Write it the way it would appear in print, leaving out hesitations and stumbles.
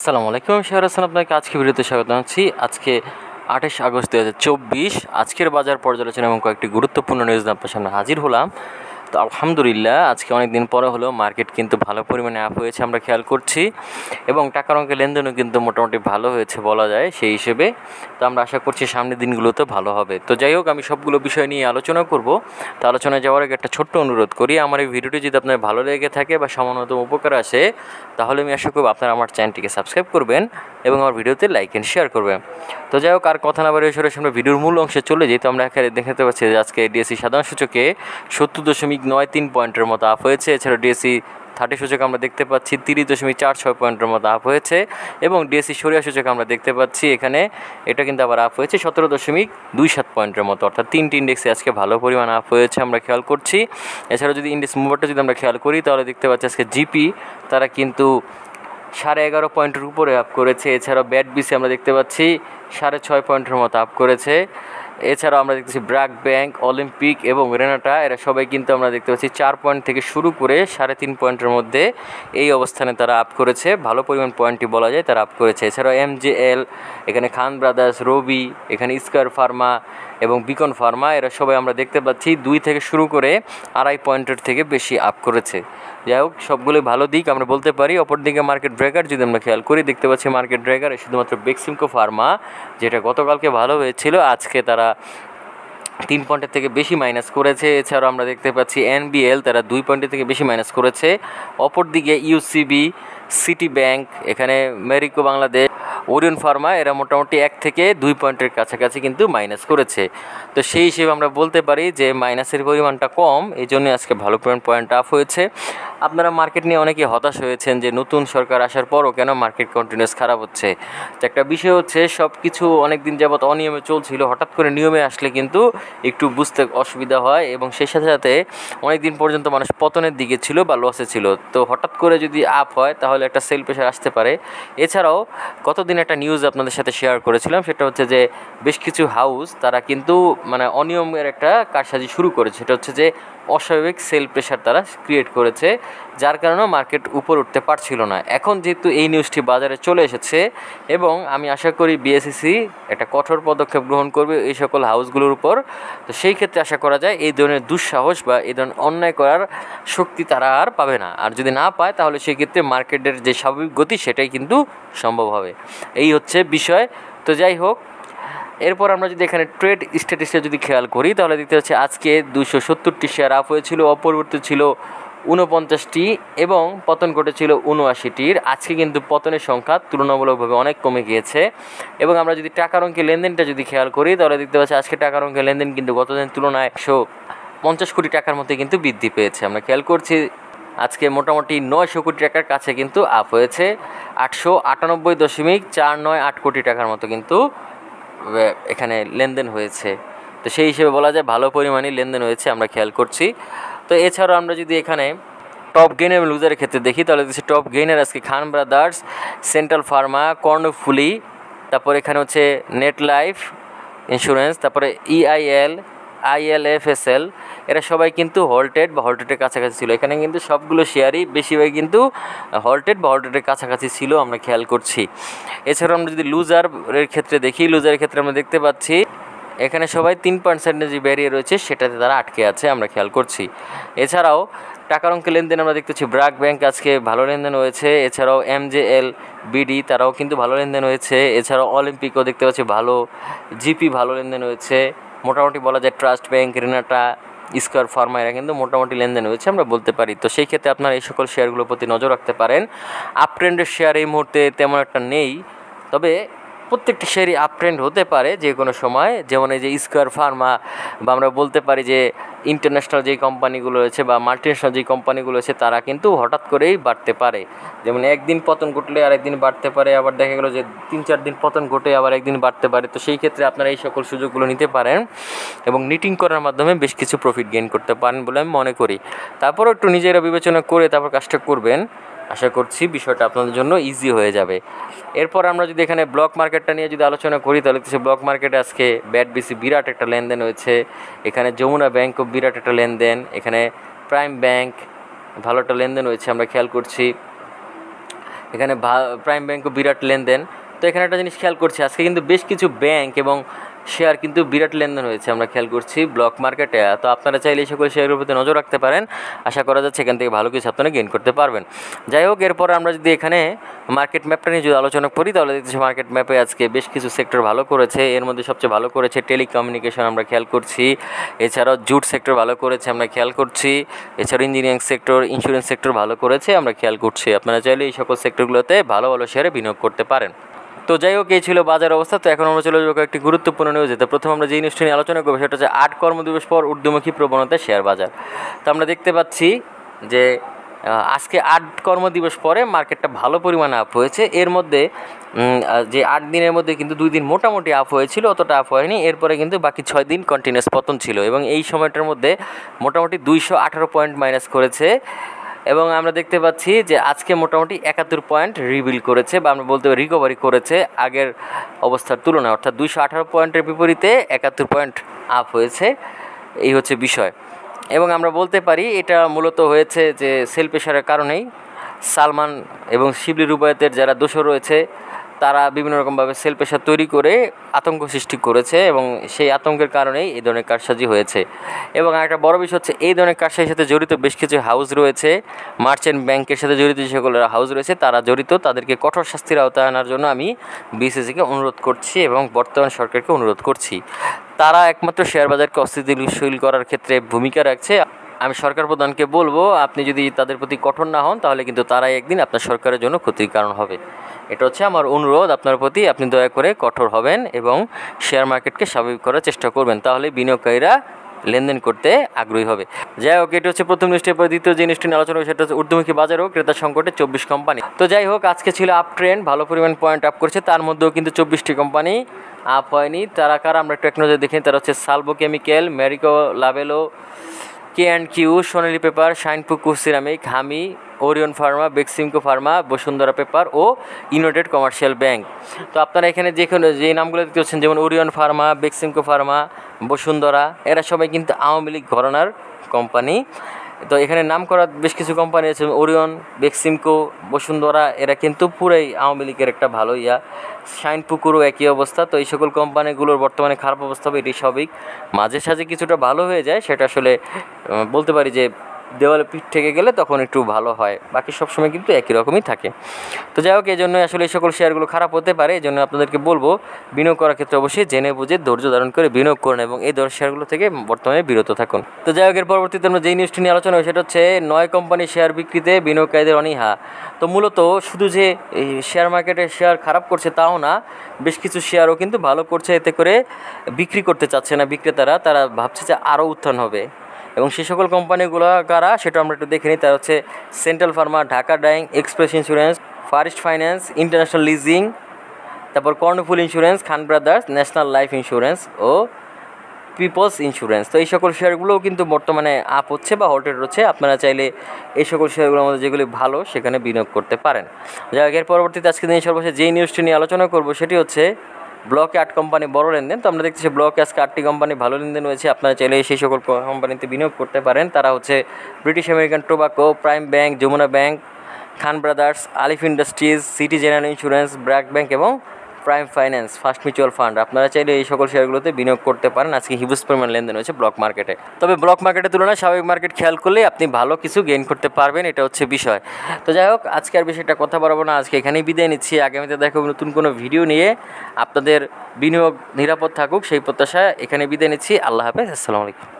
আসসালামু আলাইকুম, শাহর হাসান আপনাকে আজকে ভিডিওতে স্বাগত জানাচ্ছি। আজকে 28 আগস্ট 2024 আজকের বাজার পর্যালোচনা এবং কয়েকটি গুরুত্বপূর্ণ নিউজ আপনার সামনে হাজির হলাম। তো আলহামদুলিল্লাহ আজকে অনেক দিন পরে হলেও মার্কেট কিন্তু ভালো পরিমাণে আপ হয়েছে আমরা খেয়াল করছি, এবং টাকার অঙ্কের লেনদেনও কিন্তু মোটামুটি ভালো হয়েছে বলা যায় সেই হিসেবে। তো আমরা আশা করছি সামনের দিনগুলোতে ভালো হবে। তো যাই হোক, আমি সবগুলো বিষয় নিয়ে আলোচনা করব। তো আলোচনায় যাওয়ার আগে একটা ছোট্ট অনুরোধ করি, আমার এই ভিডিওটি যদি আপনার ভালো লেগে থাকে বা সামান্যতম উপকার আসে, তাহলে আমি আশা করব আপনারা আমার চ্যানেলটিকে সাবস্ক্রাইব করবেন এবং আমার ভিডিওতে লাইক অ্যান্ড শেয়ার করবেন। তো যাই হোক, আর কথা না বাড়িয়ে সরাসরি আমরা ভিডিওর মূল অংশে চলে যাই। তো আমরা এখানে দেখতে পাচ্ছি যে আজকে ডিএসসি সাধারণ সূচকে 70.93 পয়েন্টের মতো আপ হয়েছে। এছাড়াও ডিএসসি 30 সূচক আমরা দেখতে পাচ্ছি 30.46 পয়েন্টের মতো আপ হয়েছে, এবং ডিএসসি সরিয়া সূচক আমরা দেখতে পাচ্ছি এখানে এটা কিন্তু আবার আপ হয়েছে 17.27 পয়েন্টের মতো, অর্থাৎ তিনটি ইন্ডেক্সে আজকে ভালো পরিমাণ আপ হয়েছে আমরা খেয়াল করছি। এছাড়াও যদি ইন্ডেক্স মুভারটা যদি আমরা খেয়াল করি তাহলে দেখতে পাচ্ছি আজকে জিপি তারা কিন্তু 11.5 পয়েন্টের উপরে আপ করেছে। এছাড়াও ব্যাট বিসি আমরা দেখতে পাচ্ছি 6.5 পয়েন্টের মতো আপ করেছে। এছাড়াও আমরা দেখতেছি ব্র্যাক ব্যাংক, অলিম্পিক এবং রেনাটা এরা সবাই কিন্তু আমরা দেখতে পাচ্ছি 4 পয়েন্ট থেকে শুরু করে 3.5 পয়েন্টের মধ্যে এই অবস্থানে তারা আপ করেছে, ভালো পরিমাণ পয়েন্টই বলা যায় তারা আপ করেছে। এছাড়াও এমজেএল, এখানে খান ব্রাদার্স, রবি, এখানে স্কয়ার ফার্মা এবং বিকন ফার্মা এরা সবাই আমরা দেখতে পাচ্ছি 2 থেকে শুরু করে 2.5 পয়েন্টের থেকে বেশি আপ করেছে। যাই হোক, সবগুলোই ভালো দিক আমরা বলতে পারি। অপরদিকে মার্কেট ব্রেকার যদি আমরা খেয়াল করি দেখতে পাচ্ছি মার্কেট ব্রেকারে শুধুমাত্র বেক্সিমকো ফার্মা, যেটা গতকালকে ভালো হয়েছিল, আজকে তারা 3 পয়েন্টের থেকে বেশি মাইনাস করেছে। এছাড়াও আমরা দেখতে পাচ্ছি এনবিএল তারা 2 পয়েন্টের থেকে বেশি মাইনাস করেছে। অপরদিকে ইউসিবি, সিটি ব্যাংক, এখানে মেরিকো বাংলাদেশ, ওরিয়ন ফার্মা এরা মোটামুটি 1 থেকে 2 পয়েন্টের কাছাকাছি কিন্তু মাইনাস করেছে। তো সেই হিসেবে আমরা বলতে পারি যে মাইনাসের পরিমাণটা কম, এই জন্য আজকে ভালো পয়েন্ট আপ হয়েছে। আপনারা মার্কেট নিয়ে অনেকে হতাশ হয়েছেন যে নতুন সরকার আসার পরও কেন মার্কেট কন্টিনিউয়াস খারাপ হচ্ছে। তো একটা বিষয় হচ্ছে সব কিছু অনেক দিন যাবৎ অনিয়মে চলছিল, হঠাৎ করে নিয়মে আসলে কিন্তু একটু বুঝতে অসুবিধা হয়, এবং সেই সাথে সাথে অনেক দিন পর্যন্ত মানুষ পতনের দিকে ছিল বা লসে ছিল। তো হঠাৎ করে যদি আপ হয় তাহলে একটা সেল প্রেশার আসতে পারে। এছাড়াও গতদিন একটা নিউজ আপনাদের সাথে শেয়ার করেছিলাম, সেটা হচ্ছে যে বেশ কিছু হাউস তারা কিন্তু অনিয়মের একটা কারসাজি শুরু করেছে। সেটা হচ্ছে যে অস্বাভাবিক সেল প্রেশার তারা ক্রিয়েট করেছে, যার কারণে মার্কেট উপর উঠতে পারছিল না। এখন যেহেতু এই নিউজটি বাজারে চলে এসেছে, এবং আমি আশা করি বিএসইসি একটা কঠোর পদক্ষেপ গ্রহণ করবে এই সকল হাউসগুলোর উপর। তো সেই ক্ষেত্রে আশা করা যায় এই ধরনের দুঃসাহস বা এই ধরনের অন্যায় করার শক্তি তারা আর পাবে না। আর যদি না পায় তাহলে সেই ক্ষেত্রে মার্কেটের যে স্বাভাবিক গতি সেটাই কিন্তু সম্ভব হবে। এই হচ্ছে বিষয়। তো যাই হোক, এরপর আমরা যদি এখানে ট্রেড স্ট্যাটিসটা যদি খেয়াল করি তাহলে দেখতে পাচ্ছি আজকে 270টি শেয়ার আপ হয়েছিল, অপরিবর্তিত ছিল 49টি এবং পতন ঘটেছিল 79টির। আজকে কিন্তু পতনের সংখ্যা তুলনামূলকভাবে অনেক কমে গিয়েছে। এবং আমরা যদি টাকার অঙ্কের লেনদেনটা যদি খেয়াল করি তাহলে দেখতে পাচ্ছি আজকে টাকার অঙ্কের লেনদেন কিন্তু গতদিনের তুলনায় 150 কোটি টাকার মধ্যে কিন্তু বৃদ্ধি পেয়েছে। আমরা খেয়াল করছি আজকে মোটামুটি 900 কোটি টাকার কাছে কিন্তু আপ হয়েছে, 898.498 কোটি টাকার মতো কিন্তু এখানে লেনদেন হয়েছে। তো সেই হিসেবে বলা যায় ভালো পরিমাণে লেনদেন হয়েছে আমরা খেয়াল করছি। তো এছাড়াও আমরা যদি এখানে টপ গেইনার এবং লুজারের ক্ষেত্রে দেখি তাহলে দেখছি টপ গেইনার আজকে খান ব্রাদার্স, সেন্ট্রাল ফার্মা, কর্ণফুলি, তারপর এখানে হচ্ছে নেট লাইফ ইন্স্যুরেন্স, তারপরে ইআইএল, আইএলএফএসএল এরা সবাই কিন্তু হল্টেডের কাছাকাছি ছিল। এখানে কিন্তু সবগুলো শেয়ারই বেশিরভাগ কিন্তু হল্টেডের কাছাকাছি ছিল আমরা খেয়াল করছি। এছাড়াও আমরা যদি লুজারের ক্ষেত্রে দেখি, লুজারের ক্ষেত্রে আমরা দেখতে পাচ্ছি এখানে সবাই 3% যে ব্যারিয়ার রয়েছে সেটাতে তারা আটকে আছে আমরা খেয়াল করছি। এছাড়াও টাকার অঙ্কের লেনদেন আমরা দেখতেছি ব্র্যাক ব্যাংক আজকে ভালো লেনদেন হয়েছে। এছাড়াও এমজেএল, বিডি তারাও কিন্তু ভালো লেনদেন হয়েছে। এছাড়াও অলিম্পিকও দেখতে পাচ্ছি ভালো, জিপি ভালো লেনদেন হয়েছে। মোটামুটি বলা যায় trust bank, Renata, square Pharma এরা কিন্তু মোটামুটি লেনদেন হয়েছে আমরা বলতে পারি। তো সেই ক্ষেত্রে আপনারা এই সকল শেয়ারগুলোর প্রতি নজর রাখতে পারেন। আপ ট্রেন্ডের শেয়ার এই মুহূর্তে তেমন একটা নেই, তবে প্রত্যেকটি শেয়ারই আপ ট্রেন্ড হতে পারে যে কোনো সময়। যেমন এই যে স্কয়ার ফার্মা বা আমরা বলতে পারি যে ইন্টারন্যাশনাল যেই কোম্পানিগুলো রয়েছে বা মাল্টিনেশনাল যেই কোম্পানিগুলো রয়েছে তারা কিন্তু হঠাৎ করেই বাড়তে পারে। যেমন একদিন পতন ঘটলে আরেকদিন বাড়তে পারে, আবার দেখা গেলো যে 3-4 দিন পতন ঘটে আবার একদিন বাড়তে পারে। তো সেই ক্ষেত্রে আপনারা এই সকল সুযোগগুলো নিতে পারেন এবং নিটিং করার মাধ্যমে বেশ কিছু প্রফিট গেইন করতে পারেন বলে আমি মনে করি। তারপরও একটু নিজেরা বিবেচনা করে তারপর কাজটা করবেন, আশা করছি বিষয়টা আপনাদের জন্য ইজি হয়ে যাবে। এরপর আমরা যদি এখানে ব্লক মার্কেটটা নিয়ে যদি আলোচনা করি তাহলে কিছু ব্লক মার্কেটে আজকে ব্যাট বিসি বিরাট একটা লেনদেন হয়েছে। এখানে যমুনা ব্যাংকও বিরাট একটা লেনদেন, এখানে প্রাইম ব্যাংক ভালো একটা লেনদেন হয়েছে আমরা খেয়াল করছি। এখানে প্রাইম ব্যাংকও বিরাট লেনদেন। তো এখানে একটা জিনিস খেয়াল করছি, আজকে কিন্তু বেশ কিছু ব্যাংক এবং শেয়ার কিন্তু বিরাট লেনদেন হয়েছে আমরা খেয়াল করছি ব্লক মার্কেটে। তো আপনারা চাইলে এই সকল শেয়ারের প্রতি নজর রাখতে পারেন, আশা করা যাচ্ছে এখান থেকে ভালো কিছু আপনারা গেইন করতে পারবেন। যাই হোক, এরপর আমরা যদি এখানে মার্কেট ম্যাপটা নিয়ে যদি আলোচনা করি তাহলে দেখতেছি মার্কেট ম্যাপে আজকে বেশ কিছু সেক্টর ভালো করেছে। এর মধ্যে সবচেয়ে ভালো করেছে টেলিকমিউনিকেশন আমরা খেয়াল করছি, এছাড়াও জুট সেক্টর ভালো করেছে আমরা খেয়াল করছি, এছাড়াও ইঞ্জিনিয়ারিং সেক্টর, ইন্স্যুরেন্স সেক্টর ভালো করেছে আমরা খেয়াল করছি। আপনারা চাইলে এই সকল সেক্টরগুলোতে ভালো ভালো শেয়ারে বিনিয়োগ করতে পারেন। তো যাই হোক, এই ছিল বাজার অবস্থা। তো এখন আমরা চলে যাবো একটি গুরুত্বপূর্ণ নিউজে। তো প্রথম আমরা যে নিউজটি নিয়ে আলোচনা করবো সেটা হচ্ছে 8 কর্মদিবস পর ঊর্ধ্বমুখী প্রবণতা শেয়ার বাজার। তো আমরা দেখতে পাচ্ছি যে আজকে 8 কর্মদিবস পরে মার্কেটটা ভালো পরিমাণে আপ হয়েছে। এর মধ্যে যে 8 দিনের মধ্যে কিন্তু 2 দিন মোটামুটি আপ হয়েছিল, অতটা আপ হয়নি। এরপরে কিন্তু বাকি 6 দিন কন্টিনিউয়াস পতন ছিল এবং এই সময়টার মধ্যে মোটামুটি 218 পয়েন্ট মাইনাস করেছে। এবং আমরা দেখতে পাচ্ছি যে আজকে মোটামুটি 71 পয়েন্ট রিবিল করেছে, বা আমরা বলতে পারি রিকভারি করেছে আগের অবস্থার তুলনায়, অর্থাৎ 218 পয়েন্টের বিপরীতে 71 পয়েন্ট আপ হয়েছে। এই হচ্ছে বিষয়। এবং আমরা বলতে পারি এটা মূলত হয়েছে যে সেল প্রেশারের কারণেই। সালমান এবং শিবলি রুবায়েতের যারা দোষর রয়েছে তারা বিভিন্ন রকমভাবে সেল প্রেশার তৈরি করে আতঙ্ক সৃষ্টি করেছে এবং সেই আতঙ্কের কারণেই এই ধরনের কারসাজি হয়েছে। এবং আরেকটা বড় বিষয় হচ্ছে এই ধরনের কারসাজির সাথে জড়িত বেশ কিছু হাউস রয়েছে, মার্চেন্ট ব্যাংকের সাথে জড়িত যে সকল হাউস রয়েছে তারা জড়িত, তাদেরকে কঠোর শাস্তির আওতায় আনার জন্য আমি বিসিসিকে অনুরোধ করছি এবং বর্তমান সরকারকে অনুরোধ করছি। তারা একমাত্র শেয়ার বাজারকে অস্থিতিশীল করার ক্ষেত্রে ভূমিকা রাখছে। আমি সরকার প্রধানকে বলবো, আপনি যদি তাদের প্রতি কঠোর না হন তাহলে কিন্তু তারাই একদিন আপনার সরকারের জন্য ক্ষতির কারণ হবে। এটা হচ্ছে আমার অনুরোধ আপনার প্রতি, আপনি দয়া করে কঠোর হবেন এবং শেয়ার মার্কেটকে স্বাভাবিক করার চেষ্টা করবেন, তাহলে বিনিয়োগকারীরা লেনদেন করতে আগ্রহী হবে। যাই হোক, এটি হচ্ছে প্রথম নিউজটির পর দ্বিতীয় যে নিউজটি নিয়ে আলোচনা হবে সেটা হচ্ছে ঊর্ধ্বমুখী বাজার ও ক্রেতা সংকটে 24 কোম্পানি। তো যাই হোক, আজকে ছিল আপ ট্রেন্ড, ভালো পরিমাণ পয়েন্ট আপ করছে, তার মধ্যেও কিন্তু 24টি কোম্পানি আপ হয়নি। তারা কারা আমরা একটু এক নজরে দেখি। তারা হচ্ছে Salvo chemical, Marico Labello, K&Q, Sonali paper, Shinepukur ceramic, হামি, Orion pharma, Beximco pharma, Bashundhara paper ও ইউনাইটেড কমার্শিয়াল ব্যাংক। তো আপনারা এখানে যে নামগুলো দেখতে পাচ্ছেন, যেমন Orion pharma, Beximco pharma, Bashundhara, এরা সবাই কিন্তু আওয়ামী লীগ ঘরানার কোম্পানি। তো এখানে নাম করা বেশ কিছু কোম্পানি আছে, ওরিয়ন, বেক্সিমকো, বসুন্ধরা, এরা কিন্তু পুরাই আওয়ামী লীগের একটা ভালো শাইনপুকুরও একই অবস্থা। তো এই সকল কোম্পানিগুলোর বর্তমানে খারাপ অবস্থা হবে, এটি স্বাভাবিক। মাঝে সাঝে কিছুটা ভালো হয়ে যায়, সেটা আসলে বলতে পারি যে দেওয়ালে পিঠ থেকে গেলে তখন একটু ভালো হয়, বাকি সবসময় কিন্তু একই রকমই থাকে। তো যাই হোক, এই জন্যই আসলে এই সকল শেয়ারগুলো খারাপ হতে পারে। এই জন্য আপনাদেরকে বলবো বিনিয়োগ করার ক্ষেত্রে অবশ্যই জেনে বুঝে ধৈর্য ধারণ করে বিনিয়োগ করুন এবং এই ধরনের শেয়ারগুলো থেকে বর্তমানে বিরত থাকুন। তো যাই হোক, এর পরবর্তীতে আমরা যেই নিউজটি নিয়ে আলোচনা হয় সেটা হচ্ছে 9 কোম্পানি শেয়ার বিক্রিতে বিনিয়োগকারীদের অনীহা। তো মূলত শুধু যে শেয়ার মার্কেটে শেয়ার খারাপ করছে তাও না, বেশ কিছু শেয়ারও কিন্তু ভালো করছে, এতে করে বিক্রি করতে চাচ্ছে না বিক্রেতারা, তারা ভাবছে যে আরও উত্থান হবে। এবং সে সকল কোম্পানিগুলো কারা সেটা আমরা একটু দেখে নিই। তার হচ্ছে central pharma, Dhaka dyeing, express insurance, first finance, international leasing, তারপর Karnaphuli insurance, Khan brothers, national life insurance ও পিপলস ইন্স্যুরেন্স। তো এই সকল শেয়ারগুলোও কিন্তু বর্তমানে আপ হচ্ছে বা হল্টেড হচ্ছে। আপনারা চাইলে এই সকল শেয়ারগুলোর মধ্যে যেগুলি ভালো সেখানে বিনিয়োগ করতে পারেন। যাই হোক, এর পরবর্তীতে আজকে দিন সর্বশেষ যেই নিউজটি নিয়ে আলোচনা করবো সেটি হচ্ছে ব্লকে 8 কোম্পানি বড় লেনদেন। তো আমরা দেখতেছি ব্লকে আজকে 8টি কোম্পানি ভালো লেনদেন হয়েছে। আপনারা চাইলে সেই সকল কোম্পানিতে বিনিয়োগ করতে পারেন। তারা হচ্ছে British American tobacco, prime bank, Jamuna bank, Khan brothers, Alif industries, city general insurance, BRAC bank এবং prime finance, first mutual fund. আপনারা চাইলে এই সকল শেয়ারগুলোতে বিনিয়োগ করতে পারেন। আজকে হিউজ পরিমাণ লেনদেন হয়েছে ব্লক মার্কেটে। তবে ব্লক মার্কেটের তুলনায় স্বাভাবিক মার্কেট খেয়াল করলে আপনি ভালো কিছু গেইন করতে পারবেন, এটা হচ্ছে বিষয়। তো যাই হোক, আজকে আর বিষয়টা কথা বাড়াবো না, আজকে এখানেই বিদায় নিচ্ছি। আগামীতে দেখো নতুন কোনো ভিডিও নিয়ে। আপনাদের বিনিয়োগ নিরাপদ থাকুক সেই প্রত্যাশায় এখানে বিদায় নিচ্ছি। আল্লাহ হাফেজ, আসসালামু আলাইকুম।